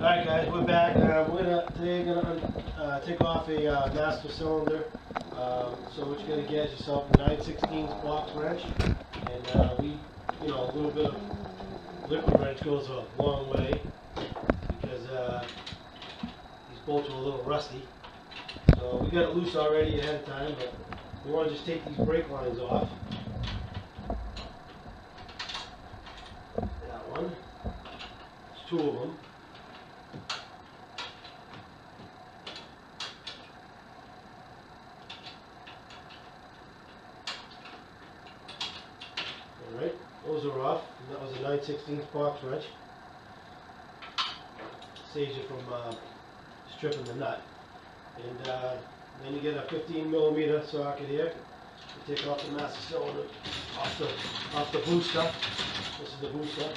Alright guys, we're back. Today we're gonna take off a master cylinder. So what you're gonna get is yourself a 9/16 box wrench, and a little bit of liquid wrench goes a long way because these bolts are a little rusty. So we got it loose already ahead of time, but we want to just take these brake lines off. That one. There's two of them. Alright, those are off. And that was a 9/16 box wrench. Saves you from stripping the nut. And then you get a 15mm socket here. You take off the master cylinder off the booster. This is the booster.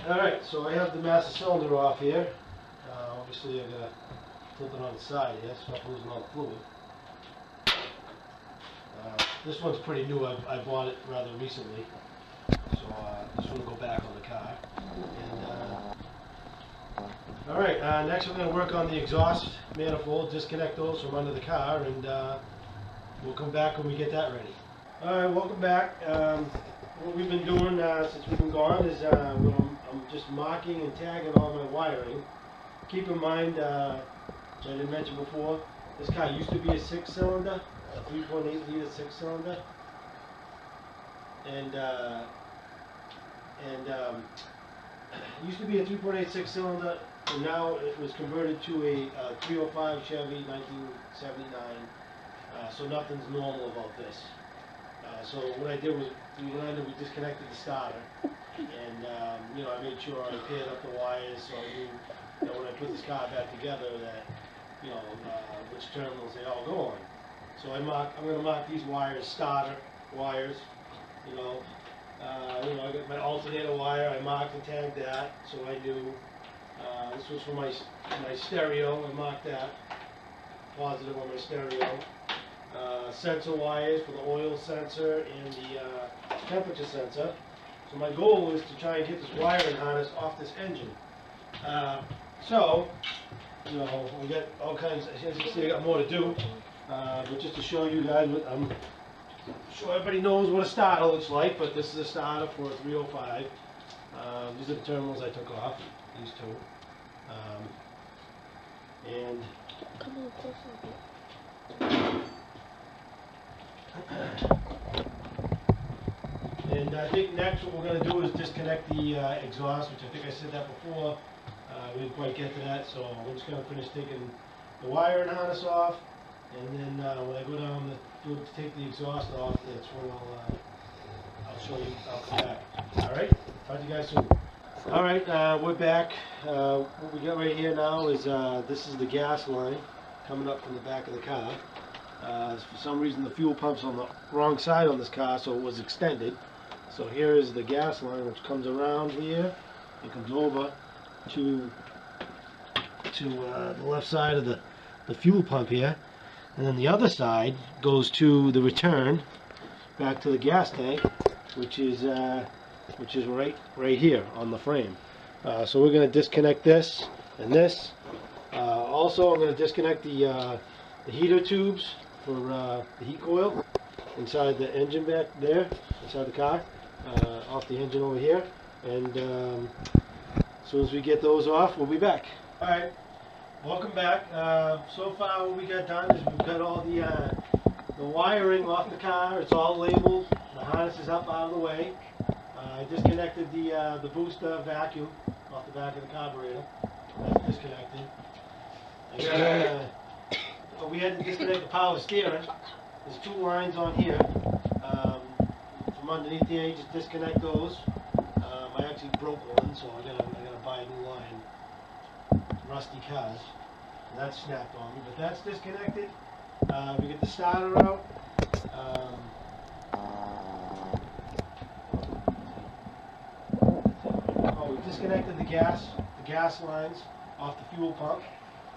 Alright, so I have the master cylinder off here. Obviously I'm going to flip it on the side here, so I'm not losing all the fluid. This one's pretty new. I bought it rather recently, so this one will go back on the car. And alright, next we're going to work on the exhaust manifold, disconnect those from under the car, and we'll come back when we get that ready. Alright, welcome back. What we've been doing since we've been gone is I'm just marking and tagging all my wiring. Keep in mind, which I didn't mention before, this car used to be a 6-cylinder, a 3.8 liter 6-cylinder, and it used to be a 3.8 6-cylinder, and now it was converted to a 305 Chevy 1979. So nothing's normal about this. So what I did was, we disconnected the starter, and I made sure I paired up the wires so I knew that when I put this car back together that which terminals they all go on. So I'm going to mark these wires starter wires. I got my alternator wire. I marked and tagged that, so I knew this was for my stereo. I marked that positive on my stereo. Sensor wires for the oil sensor and the temperature sensor. So my goal is to try and get this wiring harness off this engine. We got all kinds. As you can see, I got more to do. But just to show you guys, I'm sure everybody knows what a starter looks like. But this is a starter for a 305. These are the terminals I took off. These two. And come on closer a bit. And I think next what we're going to do is disconnect the exhaust, which I think I said that before. We didn't quite get to that, so we're just going to finish taking the wire and harness off, and then when I go down to take the exhaust off, that's when I'll show you. I'll come back. All right. Talk to you guys soon. All right, we're back. What we got right here now is this is the gas line coming up from the back of the car. For some reason the fuel pump's on the wrong side on this car, so it was extended. So here is the gas line, which comes around here and comes over to the left side of the fuel pump here, and then the other side goes to the return back to the gas tank, which is right here on the frame. So we're going to disconnect this and this. Also, I'm going to disconnect the heater tubes for the heat coil inside the engine back there, inside the car, off the engine over here. And as soon as we get those off, we'll be back. Alright, welcome back. So far what we got done is we've got all the wiring off the car. It's all labeled. The harness is up out of the way. I disconnected the booster vacuum off the back of the carburetor. That's disconnected. We had to disconnect the power steering. There's two lines on here. From underneath here, you just disconnect those. I actually broke one, so I gotta buy a new line. Rusty cars. And that's snapped on me, but that's disconnected. We get the starter out. disconnected the gas lines off the fuel pump.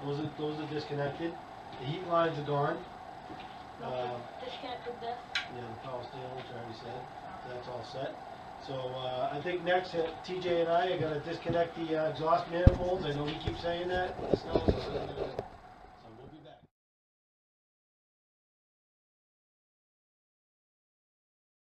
Those are disconnected. The heat lines are gone. Disconnected this. Yeah, the power steering, which I already said. That's all set. So I think next, TJ and I are gonna disconnect the exhaust manifolds. I know he keeps saying that. That's not what we're gonna do.